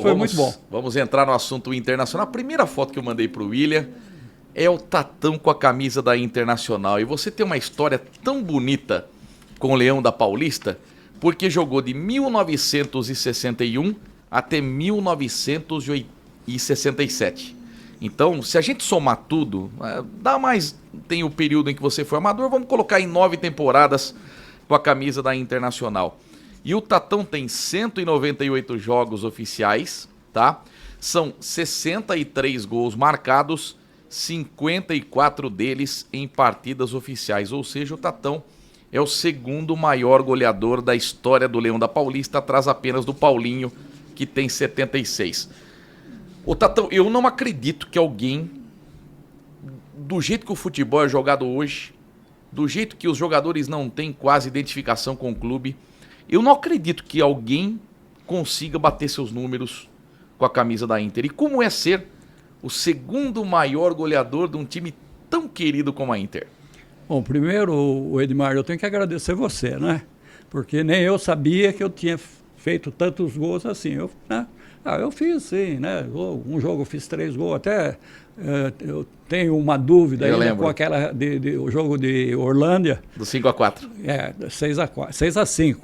Foi muito bom. Vamos entrar no assunto internacional. A primeira foto que eu mandei pro William é o Tatão com a camisa da Internacional. E você tem uma história tão bonita com o Leão da Paulista, porque jogou de 1961 até 1967. Então, se a gente somar tudo, dá mais... Tem o período em que você foi amador, vamos colocar em 9 temporadas com a camisa da Internacional. E o Tatão tem 198 jogos oficiais, tá? São 63 gols marcados, 54 deles em partidas oficiais. Ou seja, o Tatão é o segundo maior goleador da história do Leão da Paulista, atrás apenas do Paulinho, que tem 76. Ô Tatão, eu não acredito que alguém, do jeito que o futebol é jogado hoje, do jeito que os jogadores não têm quase identificação com o clube, eu não acredito que alguém consiga bater seus números com a camisa da Inter. E como é ser o segundo maior goleador de um time tão querido como a Inter? Bom, primeiro, Edmar, eu tenho que agradecer você, né? Porque nem eu sabia que eu tinha feito tantos gols assim. Eu fiz, sim, né? Um jogo eu fiz 3 gols, até eu tenho uma dúvida ainda com aquela o jogo de Orlândia. Do 5-4. 6-5.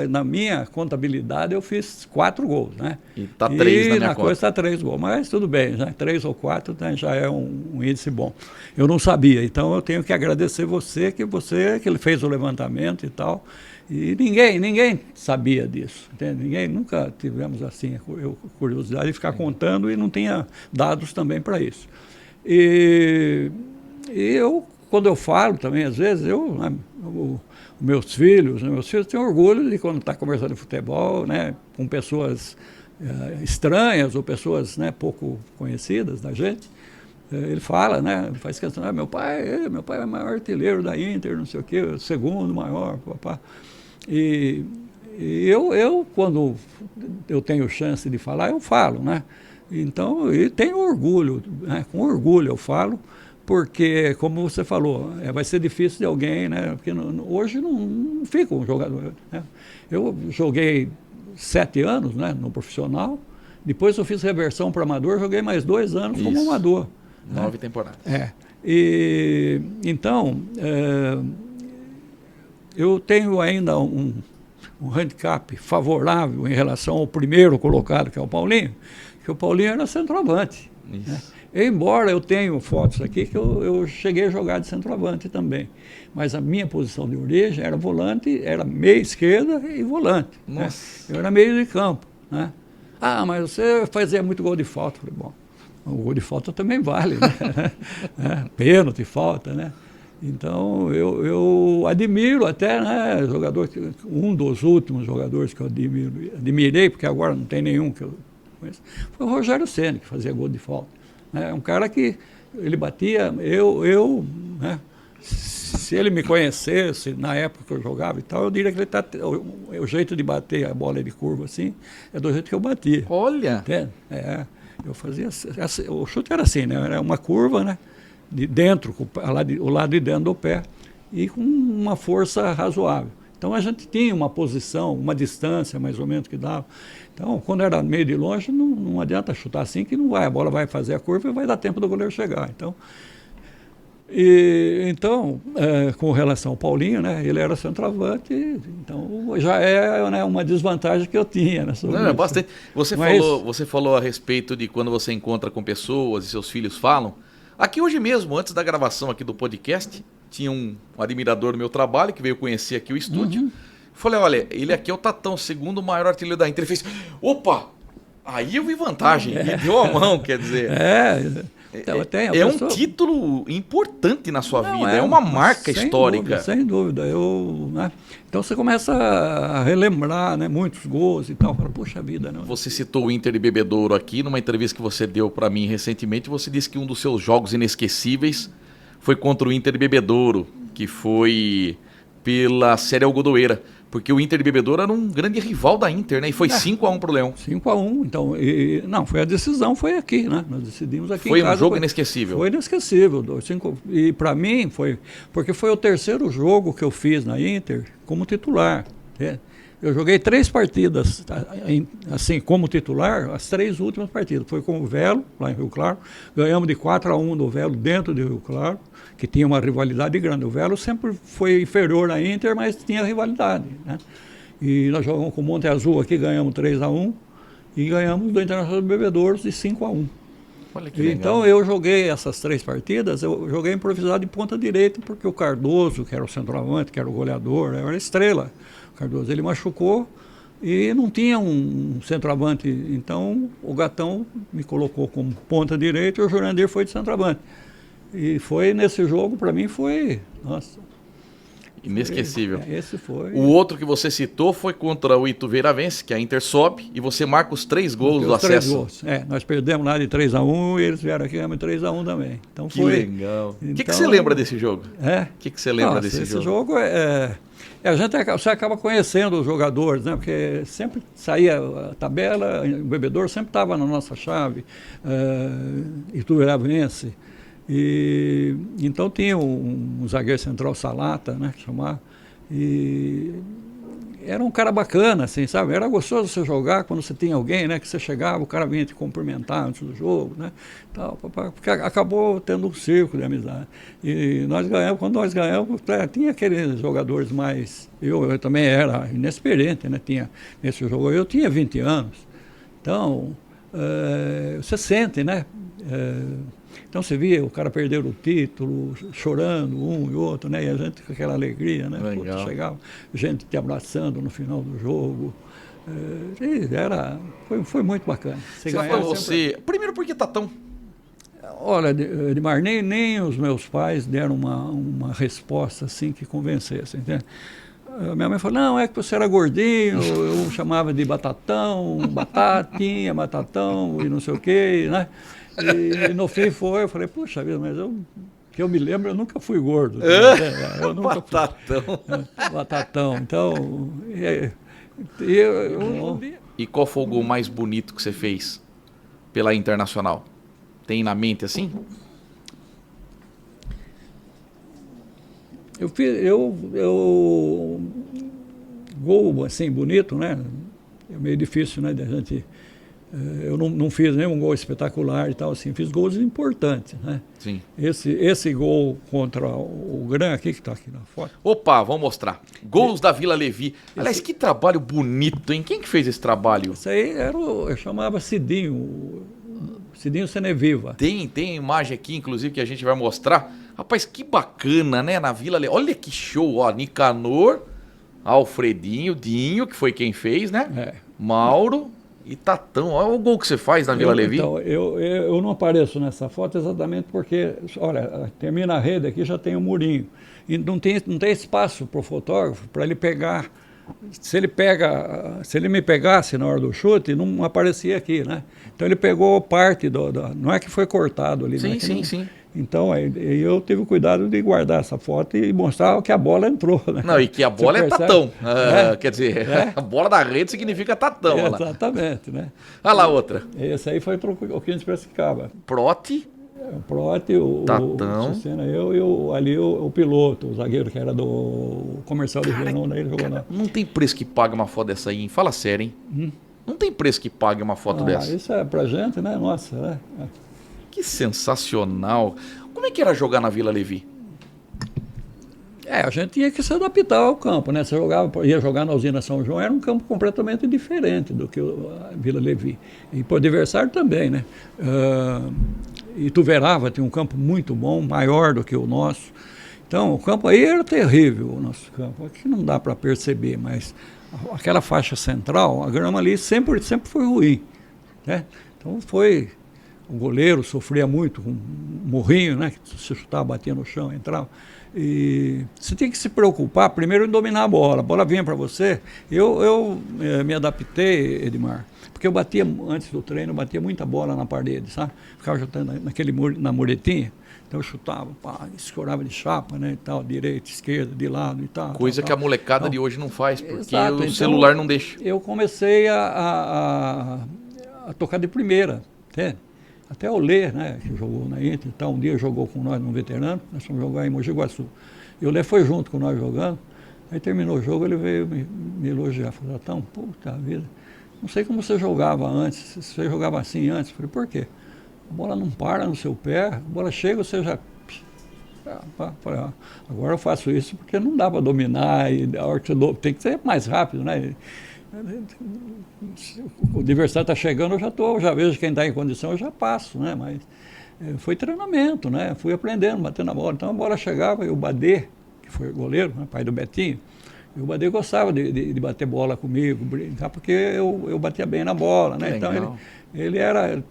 Na minha contabilidade, eu fiz 4 gols, né? E tá 3 na minha na conta. coisa está 3 gols, mas tudo bem, né? 3 ou 4, né, já é um índice bom. Eu não sabia, então eu tenho que agradecer você que ele fez o levantamento e tal. E ninguém sabia disso, entende? Nunca tivemos assim curiosidade de ficar contando e não tinha dados também para isso. E eu, quando eu falo também, às vezes, meus filhos têm orgulho de quando está conversando de futebol, né, com pessoas estranhas ou pessoas, né, pouco conhecidas da gente. Ele fala, né, ele faz questão, meu pai é o maior artilheiro da Inter, não sei o quê, o segundo maior, papá. E eu, quando eu tenho chance de falar, eu falo, né? Então, e tenho orgulho, né? Com orgulho eu falo, porque, como você falou, vai ser difícil de alguém, né? Porque hoje não fica um jogador, né? Eu joguei 7 anos, né, no profissional, depois eu fiz reversão para amador, joguei mais 2 anos como amador. 9 temporadas. E então, eu tenho ainda um handicap favorável em relação ao primeiro colocado, que é o Paulinho, que o Paulinho era centroavante. Né? Embora eu tenha fotos aqui que eu cheguei a jogar de centroavante também. Mas a minha posição de origem era volante, era meia esquerda e volante. Né? Eu era meio de campo. Né? Ah, mas você fazia muito gol de falta. Eu falei, bom, o gol de falta também vale. Né? Pênalti, falta, né? Então, eu admiro até, né, um dos últimos jogadores que eu admirei, porque agora não tem nenhum que eu conheço, foi o Rogério Ceni, que fazia gol de falta. É um cara que ele batia, né, se ele me conhecesse na época que eu jogava e tal, eu diria que o jeito de bater a bola de curva assim, é do jeito que eu batia. Olha! Entende? Eu fazia, o chute era assim, né, era uma curva, né, de dentro, o lado de dentro do pé, e com uma força razoável. Então a gente tinha uma posição, uma distância mais ou menos que dava. Então, quando era meio de longe, não adianta chutar assim que não vai, a bola vai fazer a curva e vai dar tempo do goleiro chegar. Então, com relação ao Paulinho, né, ele era centroavante, então já é, né, uma desvantagem que eu tinha. Né, não, é bastante. Você falou a respeito de quando você encontra com pessoas e seus filhos falam. Aqui hoje mesmo, antes da gravação aqui do podcast, tinha um admirador do meu trabalho que veio conhecer aqui o estúdio. Uhum. Falei, olha, ele aqui é o Tatão, segundo maior artilheiro da Inter. Ele fez, opa, aí eu vi vantagem, e deu a mão, quer dizer. É um título importante na sua vida, é uma marca histórica. Sem dúvida. Né? Então você começa a relembrar, né, muitos gols e tal. Fala, poxa vida. Não. Você citou o Inter de Bebedouro aqui, numa entrevista que você deu para mim recentemente, você disse que um dos seus jogos inesquecíveis foi contra o Inter de Bebedouro, que foi pela Série Algodoeira. Porque o Inter de Bebedouro era um grande rival da Inter, né? E foi 5-1 pro Leão. 5-1, então. Não, foi a decisão, foi aqui, né? Nós decidimos aqui foi em casa. Foi um jogo inesquecível. Foi inesquecível. E para mim foi... Porque foi o terceiro jogo que eu fiz na Inter como titular. Né? Eu joguei 3 partidas, assim, como titular, as 3 últimas partidas. Foi com o Velo, lá em Rio Claro. Ganhamos de 4-1 do Velo dentro de Rio Claro, que tinha uma rivalidade grande. O Velo sempre foi inferior à Inter, mas tinha rivalidade, né? E nós jogamos com o Monte Azul aqui, ganhamos 3-1 e ganhamos do Internacional de Bebedouros de 5-1. Olha que legal. Então eu joguei essas 3 partidas, eu joguei improvisado de ponta direita, porque o Cardoso, que era o centroavante, que era o goleador, era a estrela. O Cardoso, ele machucou e não tinha um centroavante. Então o Gatão me colocou como ponta direita e o Jurandir foi de centroavante. E foi nesse jogo, para mim, foi... Nossa... Inesquecível. Esse foi. O outro que você citou foi contra o Ituveramense, que a Inter sobe, e você marca os 3 gols do acesso. 3 gols. Nós perdemos lá de 3-1 e eles vieram aqui e ganhamos 3-1 também. Então Que foi. legal. O Então, que você lembra desse jogo? O que você lembra desse jogo? Esse jogo você acaba conhecendo os jogadores, né? Porque sempre saía a tabela, o Bebedouro sempre estava na nossa chave, Ituveramense. E então tinha um zagueiro central, Salata, né, que chamava, e era um cara bacana, assim, sabe? Era gostoso você jogar quando você tinha alguém, né, que você chegava, o cara vinha te cumprimentar antes do jogo, né, tal, porque acabou tendo um círculo de amizade. E nós ganhamos, quando nós ganhamos, tinha aqueles jogadores mais... Eu também era inexperiente, né, nesse jogo, eu tinha 20 anos, então você sente, né? Então você via o cara perder o título, chorando um e outro, né? E a gente com aquela alegria, né? Puta, chegava gente te abraçando no final do jogo. Foi muito bacana. Primeiro, por que Tatão? Olha, Edmar, nem os meus pais deram uma resposta assim que convencesse, entende? Minha mãe falou, não, é que você era gordinho, eu chamava de Batatão, Batatinha, Batatão e não sei o quê, né? E no fim eu falei, puxa vida, mas que eu me lembro, eu nunca fui gordo. Eu nunca Batatão. Batatão. Então, E qual foi o gol mais bonito que você fez pela Internacional? Tem na mente assim? Gol assim, bonito, né? É meio difícil, né, da gente... Eu não fiz nenhum gol espetacular e tal, assim, fiz gols importantes, né? Sim. Esse gol contra o Gran aqui, que está aqui na foto. Opa, vamos mostrar. Gols da Vila Levi. Aliás, que trabalho bonito, hein? Quem que fez esse trabalho? Isso aí eu chamava Cidinho Seneviva. Tem imagem aqui, inclusive, que a gente vai mostrar. Rapaz, que bacana, né? Na Vila Levi. Olha que show, ó. Nicanor, Alfredinho, Dinho, que foi quem fez, né? Mauro... E Tatão, olha o gol que você faz na Vila Levi. Então, eu não apareço nessa foto exatamente porque, olha, termina a rede aqui, já tem um murinho. E não tem espaço para o fotógrafo, para ele pegar. Se ele me pegasse na hora do chute, não aparecia aqui, né? Então ele pegou parte não é que foi cortado ali. Sim, sim. Então eu tive o cuidado de guardar essa foto e mostrar que a bola entrou, né? Não, e que a bola é Tatão. Quer dizer, a bola da rede significa Tatão. Exatamente, né? Olha lá outra. Esse aí foi o que a gente Piracicaba. Prote. O Prote, Tatão. Eu e ali o piloto, o zagueiro que era do comercial do Verão, daí ele jogou lá. Não tem preço que pague uma foto dessa aí, hein? Fala sério, hein? Não tem preço que pague uma foto dessa. Isso é pra gente, né? Nossa, né? Que sensacional. Como é que era jogar na Vila Levi? A gente tinha que se adaptar ao campo, né? Você ia jogar na Usina São João, era um campo completamente diferente do que a Vila Levi. E para o adversário também, né? Ituverava tinha um campo muito bom, maior do que o nosso. Então, o campo aí era terrível, o nosso campo. Aqui não dá para perceber, mas aquela faixa central, a grama ali sempre foi ruim, né? Então o goleiro sofria muito com um morrinho, né? Que se chutava, batia no chão, entrava. E você tem que se preocupar primeiro em dominar a bola vinha para você. Eu me adaptei, Edmar, porque eu batia, antes do treino, batia muita bola na parede, sabe? Ficava chutando na muretinha. Então eu chutava, escorava de chapa, né, e tal, direita, esquerda, de lado e tal. Coisa que a molecada de hoje não faz, porque exato, o celular não deixa. Eu comecei a tocar de primeira, até o Lê, né, que jogou na Inter e tal, um dia jogou com nós no veterano, nós fomos jogar em Mogi Guaçu. E o Lê foi junto com nós jogando, Aí terminou o jogo, ele veio me elogiar. Falou, Tatão, puta vida, não sei como você jogava antes, se você jogava assim antes. Eu falei, por quê? A bola não para no seu pé, a bola chega, você já... Agora eu faço isso porque não dá para dominar, e a hora que você tem que ser mais rápido, né? O adversário está chegando, eu já vejo quem está em condição, eu já passo, né? Mas foi treinamento, né? Fui aprendendo, batendo a bola. Então a bola chegava e o Badê, que foi o goleiro, né? Pai do Betinho, e o Badê gostava de bater bola comigo, brincar, porque eu batia bem na bola, né? Então ele era...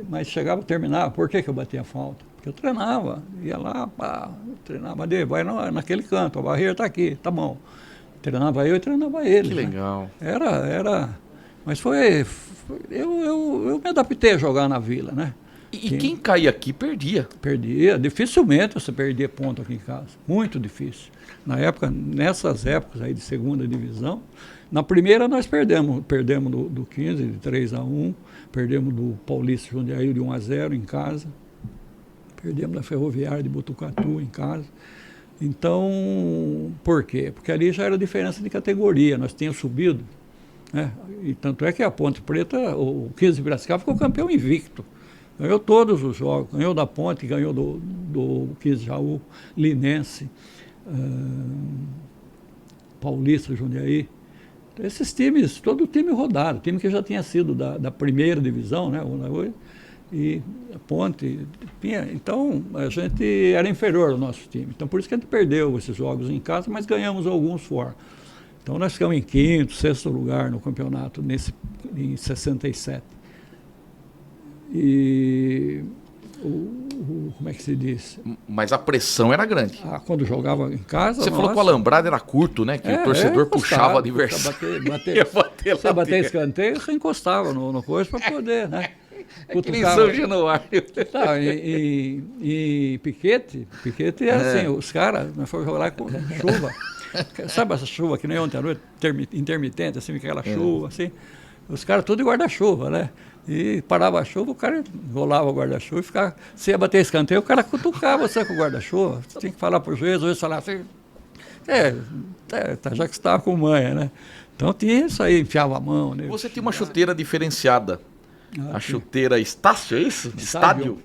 Mas chegava e terminava. Por que eu batia falta? Porque eu treinava, ia lá, pá, treinava, Badê, vai naquele canto, a barreira está aqui, tá bom. Treinava eu e treinava ele. Que legal. Né? Mas eu me adaptei a jogar na Vila, né? E quem caía aqui perdia. Perdia, dificilmente você perdia ponto aqui em casa, muito difícil. Nessas épocas aí de segunda divisão, na primeira nós perdemos do 15 de 3-1, perdemos do Paulista Jundiaí de 1-0 em casa, perdemos da Ferroviária de Botucatu em casa. Então, por quê? Porque ali já era diferença de categoria, nós tínhamos subido, né? E tanto é que a Ponte Preta, o 15 de Piracicaba, ficou campeão invicto. Ganhou todos os jogos, ganhou da Ponte, ganhou do 15 Jaú, Linense, Paulista, Jundiaí. Esses times, todo o time rodado, time que já tinha sido da primeira divisão, né? E a Ponte, então a gente era inferior ao nosso time. Então por isso que a gente perdeu esses jogos em casa, mas ganhamos alguns fora. Então nós ficamos em quinto, sexto lugar no campeonato em 67. E como é que se diz? Mas a pressão era grande. Quando jogava em casa... Você falou que o alambrado era curto, né? Que o torcedor puxava o adversário. Você bater escanteio, você encostava no coisa para poder, né? É que nem São Januário. Tá, e Piquete é assim, os caras, nós fomos jogar lá com chuva. Sabe essa chuva que nem ontem à noite, intermitente, assim, aquela chuva, assim. Os caras tudo de guarda-chuva, né? E parava a chuva, o cara enrolava o guarda-chuva e ficava... Se ia bater escanteio, o cara cutucava você com o guarda-chuva. Você tinha que falar para o juiz, o juiz falava assim... já que você estava com manha, né? Então tinha isso aí, enfiava a mão. Né? Você tinha uma chuteira diferenciada. A chuteira Estácio, é isso? Estádio.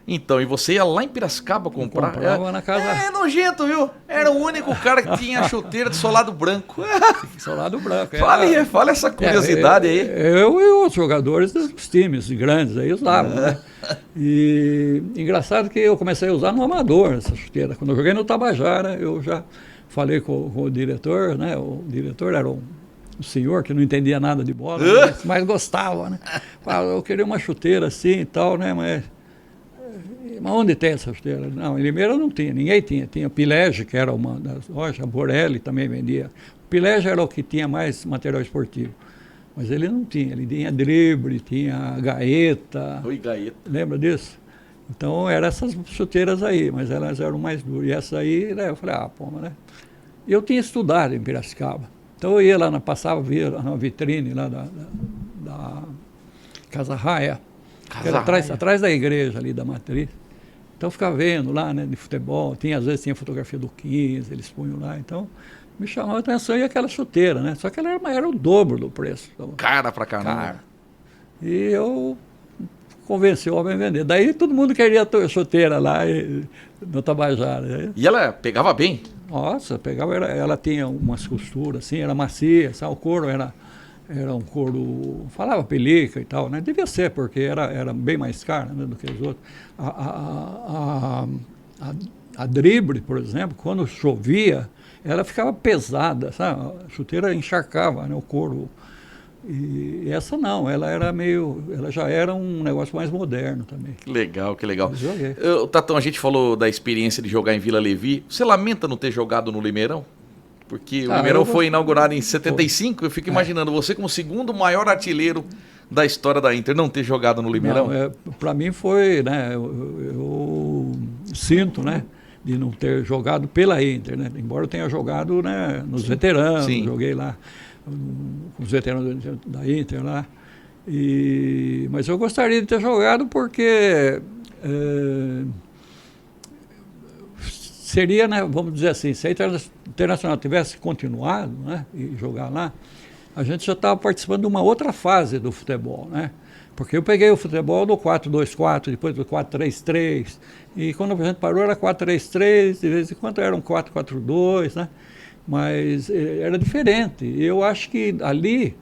Então, e você ia lá em Piracicaba comprar? Comprava na casa... É nojento, viu? Era o único cara que tinha a chuteira de solado branco. Solado branco. Fala essa curiosidade aí. Eu e os jogadores dos times grandes aí usavam, né? E engraçado que eu comecei a usar no amador essa chuteira. Quando eu joguei no Tabajara, eu já falei com o diretor, né? O diretor era um senhor que não entendia nada de bola, mas gostava, né? Falava, eu queria uma chuteira assim e tal, né? Mas onde tem essa chuteira? Não, em Limeira não tinha, ninguém tinha. Tinha o Pilege, que era uma das lojas, a Borelli também vendia. O Pilege era o que tinha mais material esportivo, mas ele não tinha. Ele tinha drible, tinha gaeta. Oi, gaeta. Lembra disso? Então eram essas chuteiras aí, mas elas eram mais duras. E essa aí, né, eu falei, né? E eu tinha estudado em Piracicaba. Então eu ia lá, via na vitrine lá da Casa Raia, que era atrás da igreja ali da Matriz. Então eu ficava vendo lá, né, de futebol, às vezes tinha fotografia do 15, eles punham lá, então me chamava a atenção e aquela chuteira, né? Só que ela era o dobro do preço. Cara pra caramba. Cara. E eu convenci o homem a vender. Daí todo mundo queria a chuteira lá no Tabajara. E ela pegava bem? Nossa, pegava, ela tinha umas costuras assim, era macia, sabe? O couro era um couro, falava pelica e tal, né? Devia ser, porque era bem mais caro, né, do que os outros. A drible, por exemplo, quando chovia, ela ficava pesada, sabe? A chuteira encharcava, né, o couro. E essa não, ela já era um negócio mais moderno também. Que legal, que legal. Tatão, a gente falou da experiência de jogar em Vila Levi. Você lamenta não ter jogado no Limeirão? Porque o Limeirão foi inaugurado em 75, eu fico imaginando você como o segundo maior artilheiro da história da Inter, não ter jogado no Limeirão. Para mim foi, né, eu sinto, né, de não ter jogado pela Inter, né, embora eu tenha jogado, né, nos veteranos, joguei lá com os veteranos da Inter lá, mas eu gostaria de ter jogado porque seria, né, vamos dizer assim, se a Internacional tivesse continuado, né, e jogar lá, a gente já estava participando de uma outra fase do futebol, né? Porque eu peguei o futebol do 4-2-4, depois do 4-3-3, e quando a gente parou era 4-3-3, de vez em quando era um 4-4-2, né? Mas era diferente. E eu acho que ali,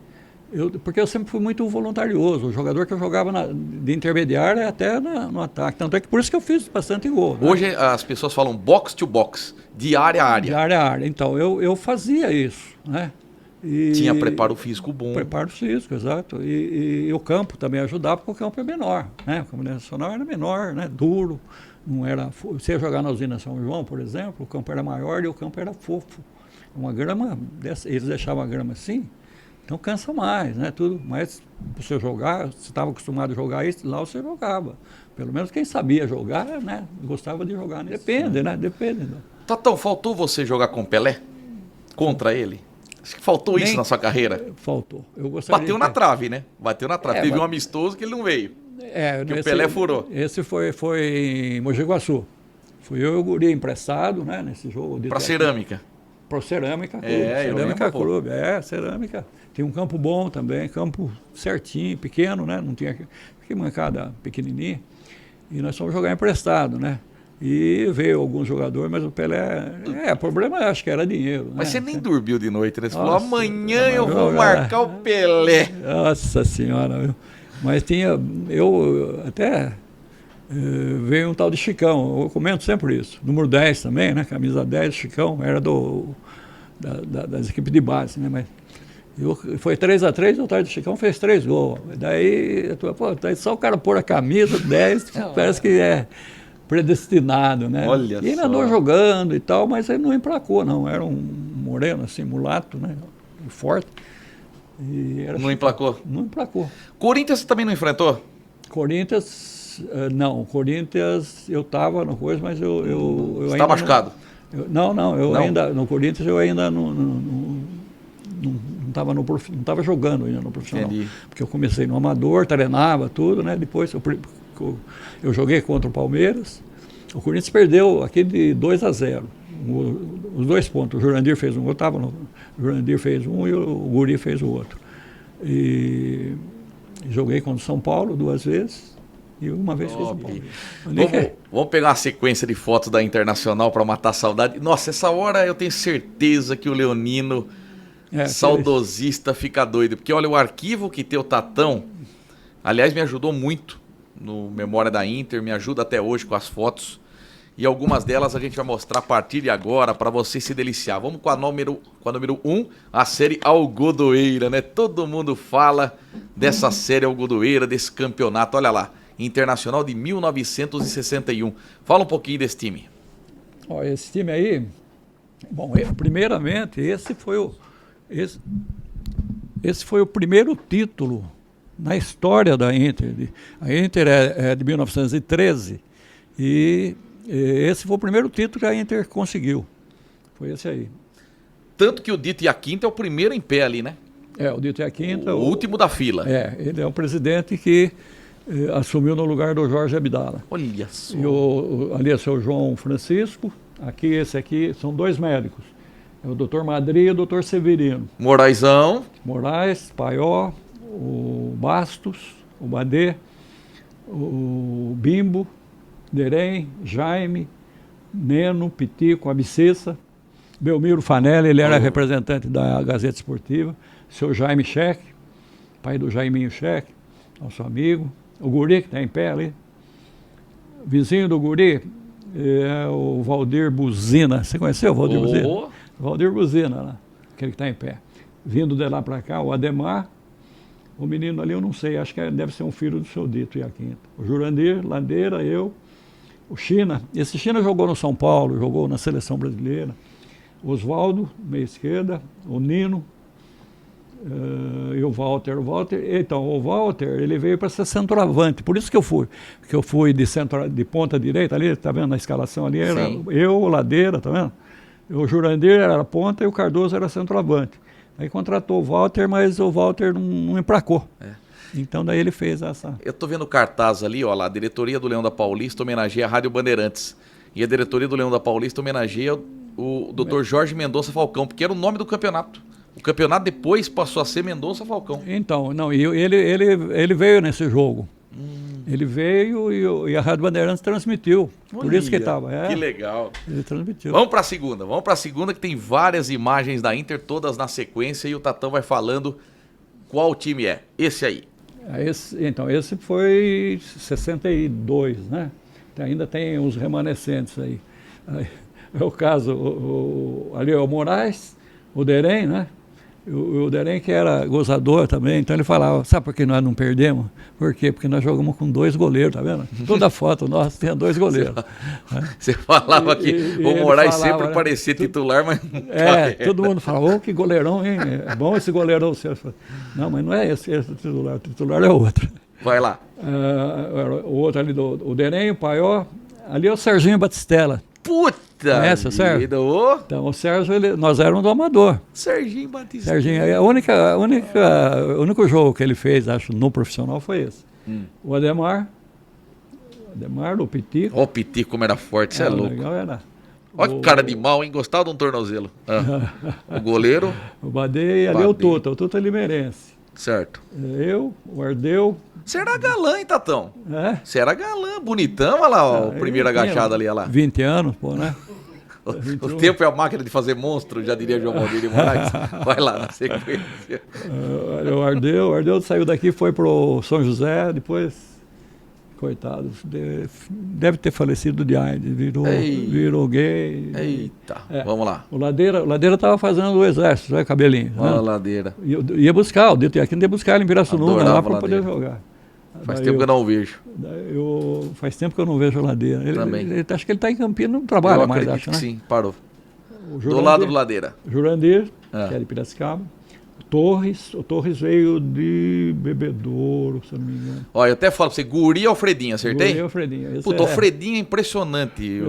porque eu sempre fui muito voluntarioso, o jogador que eu jogava de intermediário até no ataque. Tanto é que por isso que eu fiz bastante gol. Né? Hoje as pessoas falam box to box, de área a área. De área a área. Então, eu fazia isso, né? Tinha preparo físico bom. Preparo físico, exato. E o campo também ajudava, porque o campo é menor, né? O campo nacional era menor, né? Duro. Não era. Você ia jogar na usina São João, por exemplo, o campo era maior e o campo era fofo. Uma grama, eles deixavam a grama assim, então cansa mais, né? Tudo, mas você jogar, você estava acostumado a jogar isso, lá você jogava. Pelo menos quem sabia jogar, né? Gostava de jogar. Depende, né? Depende. Né? Tatão, faltou você jogar com Pelé? Contra ele? Acho que faltou isso na sua carreira. Faltou. Eu gostaria Bateu na trave, né? Bateu na trave. Teve um amistoso que ele não veio. Que o Pelé furou. Esse foi em Mogi Guaçu. Fui eu e o guri emprestado, né? Nesse jogo. Pra Cerâmica. Pro Cerâmica Clube. Cerâmica Clube. Cerâmica. Tem um campo bom também, campo certinho, pequeno, né? Não tinha que mancada pequenininha. E nós fomos jogar emprestado, né? E veio alguns jogadores, mas o Pelé... o problema acho que era dinheiro. Mas né? você nem dormiu de noite, né? Você falou, amanhã eu vou marcar o Pelé. Nossa Senhora, viu? Mas tinha... Eu até... veio um tal de Chicão, eu comento sempre isso. Número 10 também, né? Camisa 10, Chicão, era das equipes de base, né? Mas foi 3-3, o tal de Chicão fez 3 gols. Daí, só o cara pôr a camisa 10, parece que é predestinado, né? Olha e ele andou jogando e tal, mas ele não emplacou, não. Era um moreno, assim, mulato, né? Forte. Não emplacou? Não emplacou. Corinthians você também não enfrentou? Corinthians... Não, Corinthians eu estava no coisa, mas eu Você ainda... está machucado? Não. Ainda... No Corinthians eu ainda não estava jogando ainda no profissional. Entendi. Porque eu comecei no amador, treinava tudo, né? Depois eu joguei contra o Palmeiras. O Corinthians perdeu aquele de 2-0. Os 2 pontos. O Jurandir fez um, o Jurandir fez um e o Guri fez o outro. E joguei contra o São Paulo 2 vezes. E uma vez fez o Paulo. Vamos pegar uma sequência de fotos da Internacional para matar a saudade. Nossa, essa hora eu tenho certeza que o Leonino, saudosista, fica doido. Porque olha, o arquivo que tem o Tatão, aliás, me ajudou muito no Memória da Inter, me ajuda até hoje com as fotos. E algumas delas a gente vai mostrar a partir de agora para você se deliciar. Vamos com a número 1, a série Algodoeira, né? Todo mundo fala dessa série Algodoeira, desse campeonato. Olha lá, Internacional de 1961. Fala um pouquinho desse time. Esse time aí, bom, primeiramente, esse foi o primeiro título na história da Inter. A Inter é de 1913 e esse foi o primeiro título que a Inter conseguiu. Foi esse aí. Tanto que o Dito Iaquinta é o primeiro em pé ali, né? O Dito Iaquinta. O último da fila. Ele é o presidente que assumiu no lugar do Jorge Abdala. Olha só. Ali é o seu João Francisco. Esse aqui são 2 médicos. É o Dr. Madri e o Dr. Severino. Moraizão. Moraes, Paió, o Bastos, o Badê, o Bimbo, Derem, Jaime, Neno, Pitico, Abicessa, Belmiro Fanelli, ele era representante da Gazeta Esportiva, seu Jaime Cheque, pai do Jaiminho Cheque, nosso amigo, o Guri, que está em pé ali, vizinho do Guri é o Valdir Buzina, você conheceu o Valdir Buzina? Valdir Buzina, lá, aquele que está em pé. Vindo de lá para cá, o Ademar, o menino ali eu não sei, acho que deve ser um filho do seu Dito Iaquinta. O Jurandir, Landeira, eu, o China. Esse China jogou no São Paulo, jogou na Seleção Brasileira. O Oswaldo, meia esquerda, o Nino e o Walter. Então, o Walter, ele veio para ser centroavante, por isso que eu fui de ponta direita ali, tá vendo na escalação ali, era eu, o Ladeira, tá vendo? O Jurandir era a ponta e o Cardoso era centroavante. Aí contratou o Walter, mas o Walter não emplacou. Então daí ele fez essa... Eu tô vendo o cartaz ali, ó lá, a diretoria do Leão da Paulista homenageia a Rádio Bandeirantes. E a diretoria do Leão da Paulista homenageia o Dr. Jorge Mendonça Falcão, porque era o nome do campeonato. O campeonato depois passou a ser Mendonça Falcão. Então, não, e ele veio nesse jogo. Ele veio e a Rádio Bandeirantes transmitiu. Por isso que ele estava. Que legal. Ele transmitiu. Vamos para a segunda que tem várias imagens da Inter, todas na sequência, e o Tatão vai falando qual time é. Esse aí. Esse foi 62, né? Ainda tem uns remanescentes aí. É o caso, ali é o Moraes, o Derem, né? O Derem que era gozador também, então ele falava, sabe por que nós não perdemos? Por quê? Porque nós jogamos com 2 goleiros, tá vendo? Toda foto nossa tinha 2 goleiros. Você falava que o Moraes sempre parecia titular, mas... todo mundo falava, que goleirão, hein? É bom esse goleirão seu. Não, mas não é esse o titular é outro. Vai lá. O outro ali, o Derem, o Paió, ali é o Serginho Batistella. Puta Conhece, Sérgio? vida! Então, o Sérgio, nós éramos do Amador. Serginho Batista. Serginho, o único jogo que ele fez, acho, no profissional foi esse. O Ademar, o Pitico. Ó, o Pitico como era forte, você é louco. Legal era. Olha que cara de mal, hein? Gostava de um tornozelo. O goleiro. O Badei, ali é o Tuta é limeirense. Certo. O Ardeu. Você era galã, hein, Tatão? Você era galã, bonitão, olha lá, o primeiro agachado ali, olha lá. 20 anos, pô, né? O tempo é a máquina de fazer monstro, já diria João Valdir de Moraes. Vai lá, na sequência. O Ardeu saiu daqui, foi pro São José, depois, coitado, deve ter falecido de AIDS, virou gay. Eita, vamos lá. O Ladeira estava fazendo o exército, né, cabelinho. Olha a Ladeira. Ia buscar, o Dito aqui ia buscar ele em Pirassununga lá para poder jogar. Faz tempo que eu não vejo. Faz tempo que eu não vejo a Ladeira. Acho que ele está em Campinas, não trabalha mais, acho, né? Sim, parou. Do lado do Ladeira. Jurandir, que é de Piracicaba. O Torres veio de Bebedouro, se não me engano. Olha, eu até falo pra você, Guri Alfredinho, acertei? Guri Alfredinho. Puta, o Alfredinho é impressionante.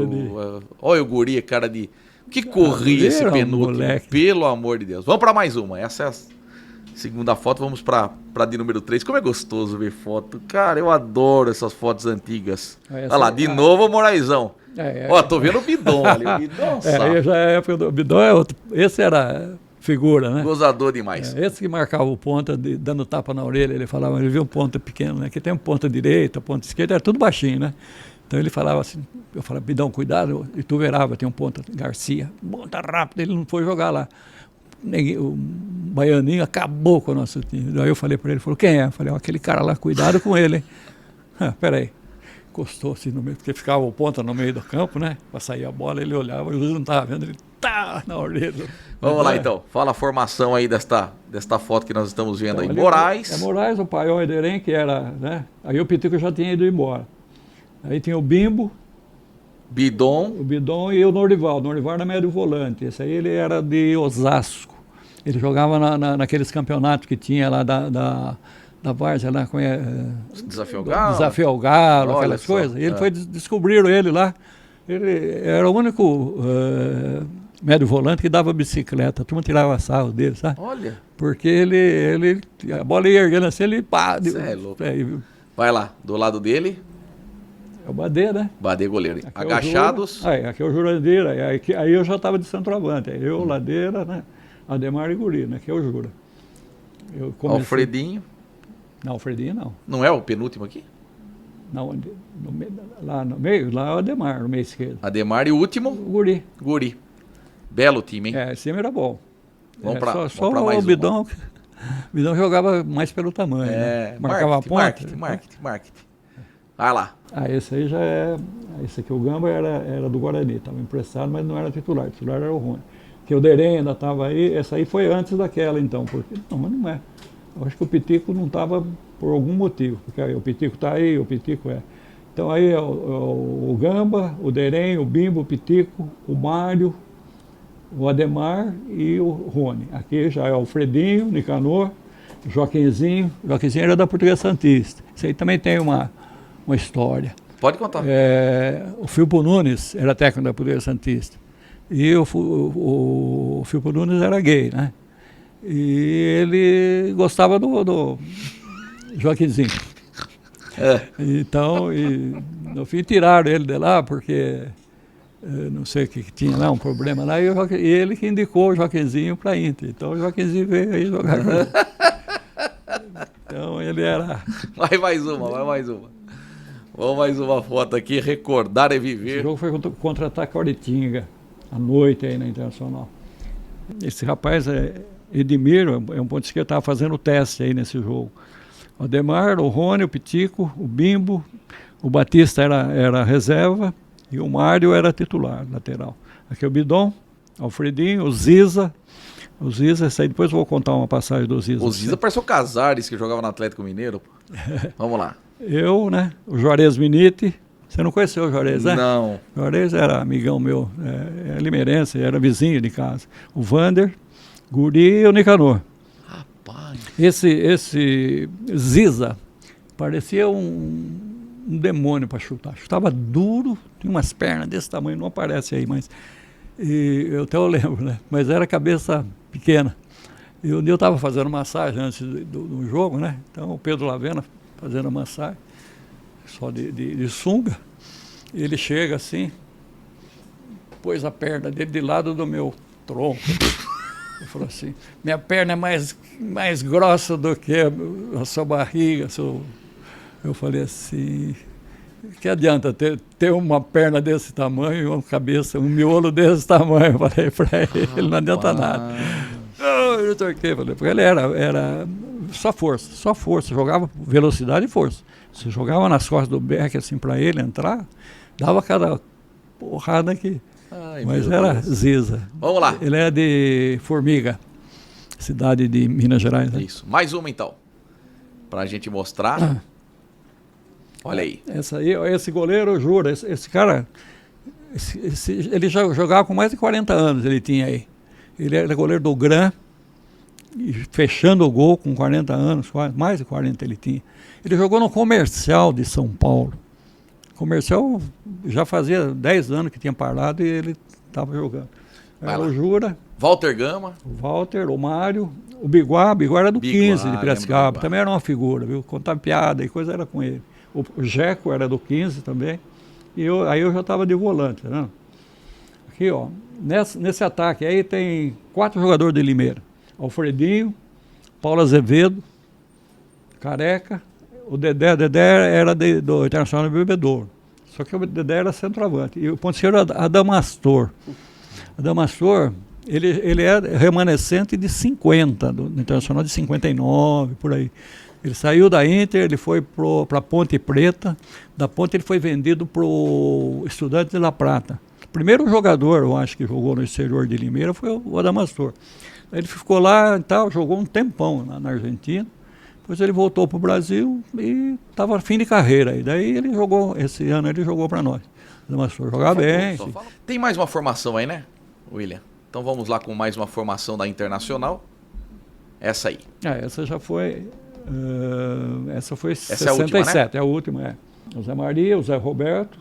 Olha o Guri, cara de... Que corria esse penúltimo, moleque. Pelo amor de Deus. Vamos para mais uma. Essa é a segunda foto, vamos para de número 3. Como é gostoso ver foto. Cara, eu adoro essas fotos antigas. Olha lá, de novo o Moraizão. Ó, tô vendo o Bidon ali. O Bidon, aí já é a época do Bidon, é outro. Esse era figura, né? Gozador demais. Esse que marcava o ponta, dando tapa na orelha, ele falava, ele viu um ponta pequeno, né? Que tem um ponta direita, ponta esquerda, era tudo baixinho, né? Então ele falava assim, eu falava, Bidão, cuidado, e tu verava, tem um ponta, Garcia, ponta rápido, ele não foi jogar lá. O baianinho acabou com o nosso time. Aí eu falei para ele, falou, quem é? Eu falei, aquele cara lá, cuidado com ele, hein? Peraí. Encostou-se no meio, porque ficava o ponta no meio do campo, né? Para sair a bola, ele olhava, eu não estava vendo, ele tá na orelha. Vamos lá então, fala a formação aí desta foto que nós estamos vendo aí. Moraes. Moraes, o Paió e Derem, que era, né? Aí o Pitico já tinha ido embora. Aí tinha o Bimbo. Bidon. O Bidon e o Norival. O Norival era médio volante. Esse aí ele era de Osasco. Ele jogava naqueles campeonatos que tinha lá da Várzea, lá com Desafio ao Galo. Desafio ao Galo, aquelas coisas. E ele descobriram ele lá. Ele era o único médio volante que dava bicicleta. A turma tirava sarro dele, sabe? Olha. Porque a bola ia erguendo assim, ele pá. Você é louco. Vai lá, do lado dele. É o Badê, né? Badê goleiro. Aqui agachados. Aqui é o Jurandir. Aí eu já estava de centroavante. Eu, Ladeira, né? Ademar e Guri, né? Aqui é o Jura. Alfredinho. Não, Alfredinho não. Não é o penúltimo aqui? Não, lá no meio, lá é o Ademar, no meio esquerdo. Ademar e o último? O Guri. Belo time, hein? Esse time era bom. Vamos para mais o Bidão. O Bidão jogava mais pelo tamanho. Né? Marcava a ponta. Marketing. Vai lá. Esse aí já é... Esse aqui, o Gamba, era do Guarani. Estava emprestado, mas não era titular. O titular era o Rony. Porque o Derem ainda estava aí. Essa aí foi antes daquela, então. Porque, não, mas não é. Eu acho que o Pitico não estava por algum motivo. Porque aí o Pitico está aí, o Pitico é... Então aí é o Gamba, o Derem, o Bimbo, o Pitico, o Mário, o Ademar e o Rony. Aqui já é o Alfredinho, Nicanor, Joaquinzinho. Joaquinzinho era da Portuguesa Santista. Isso aí também tem uma história. Pode contar. O Filpo Nunes era técnico da Portuguesa Santista. E o Filpo Nunes era gay, né? E ele gostava do Joaquinzinho. Então, no fim, tiraram ele de lá, porque não sei o que tinha lá, um problema lá, e ele que indicou o Joaquinzinho para a Inter. Então o Joaquinzinho veio aí jogar com ele. Então ele era... Vai mais uma. Vamos mais uma foto aqui, recordar é Esse viver. jogo foi contra a Taquaritinga, à noite aí na Internacional. Esse rapaz, Edmir, é um ponto esquerdo, estava fazendo o teste aí nesse jogo. O Ademar, o Rony, o Pitico, o Bimbo, o Batista era reserva e o Mário era titular, lateral. Aqui é o Bidon, Alfredinho, o Ziza. O Ziza, esse aí depois eu vou contar uma passagem do Ziza. O Ziza pareceu o Casares, que jogava no Atlético Mineiro. Vamos lá. Eu, né? O Juarez Miniti. Você não conheceu o Juarez, né? Não. O Juarez era amigão meu, é limeirense, era vizinho de casa. O Vander, Guri e o Nicanor. Rapaz. Esse Ziza parecia um demônio para chutar. Chutava duro, tinha umas pernas desse tamanho, não aparece aí, mas... eu até lembro, né? Mas era cabeça pequena. E um dia eu estava fazendo massagem antes do jogo, né? Então o Pedro Lavena fazendo a massagem, só de sunga. Ele chega assim, pôs a perna dele de lado do meu tronco. Ele falou assim, minha perna é mais grossa do que a sua barriga. Eu falei assim, que adianta ter uma perna desse tamanho e uma cabeça, um miolo desse tamanho? Eu falei para ele, não adianta nada. Eu troquei, falei, porque ele era só força, jogava velocidade e força. Você jogava nas costas do Beck assim para ele entrar, dava cada porrada aqui. Ai, mas era Deus. Ziza. Vamos lá. Ele é de Formiga, cidade de Minas Gerais. Né? Isso. Mais uma então. Pra gente mostrar. Olha aí. Esse goleiro, jura, esse cara, ele já jogava com mais de 40 anos, ele tinha aí. Ele era goleiro do Gran, e fechando o gol com 40 anos, mais de 40 ele tinha. Ele jogou no Comercial de São Paulo. Comercial já fazia 10 anos que tinha parado e ele estava jogando. Era o Jura, Walter Gama. o Walter, o Mário, o Biguá era do 15 de Piracicaba, também era uma figura, viu? Contava piada e coisa era com ele. O Jeco era do 15 também, e aí eu já estava de volante, né? Aqui, ó, nesse ataque aí tem 4 jogadores de Limeira. Alfredinho, Paulo Azevedo, Careca, o Dedé era do Internacional de Bebedouro. Só que o Dedé era centroavante. E o ponto esquerdo era Adamastor. Adamastor, ele é remanescente de 50, do Internacional de 59, por aí. Ele saiu da Inter, ele foi para a Ponte Preta, da Ponte ele foi vendido para o Estudiantes de La Plata. O primeiro jogador, eu acho, que jogou no exterior de Limeira foi o Adamastor. Ele ficou lá e tal, jogou um tempão na Argentina, depois ele voltou para o Brasil e estava fim de carreira. E daí ele jogou, esse ano ele jogou para nós. O Adamastor jogava bem. Tem mais uma formação aí, né, William? Então vamos lá com mais uma formação da Internacional. Essa aí. Essa já foi... essa foi essa 67, é a última, O Zé Maria, o Zé Roberto,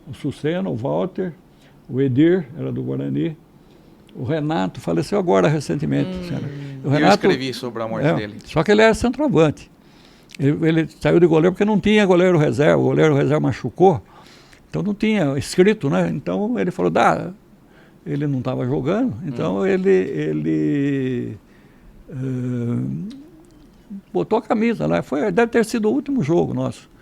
o Suceno, o Walter, o Edir, era do Guarani, o Renato, faleceu agora recentemente. O Renato, eu escrevi sobre a morte dele. Só que ele era centroavante. Ele saiu de goleiro porque não tinha goleiro reserva, o goleiro reserva machucou, então não tinha escrito, né? Então ele falou, ele não estava jogando, então ele botou a camisa lá. Deve ter sido o último jogo nosso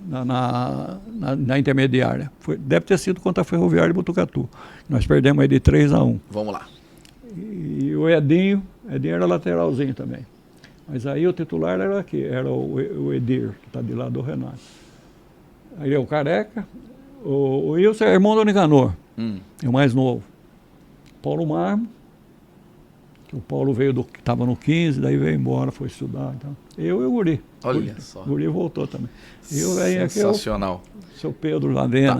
na intermediária. Deve ter sido contra a Ferroviária de Botucatu. Nós perdemos aí de 3-1. Vamos lá. E o Edinho era lateralzinho também. Mas aí o titular era aqui, era o Edir, que está de lado do Renato. Aí é o Careca, o Wilson é irmão do Nicanor, é o mais novo. Paulo Marmo, que o Paulo que estava no 15, daí veio embora, foi estudar. Então. Eu e o Guri. Olha só. O Guri voltou também. Sensacional. Aqui é o seu Pedro Lavena. Tá.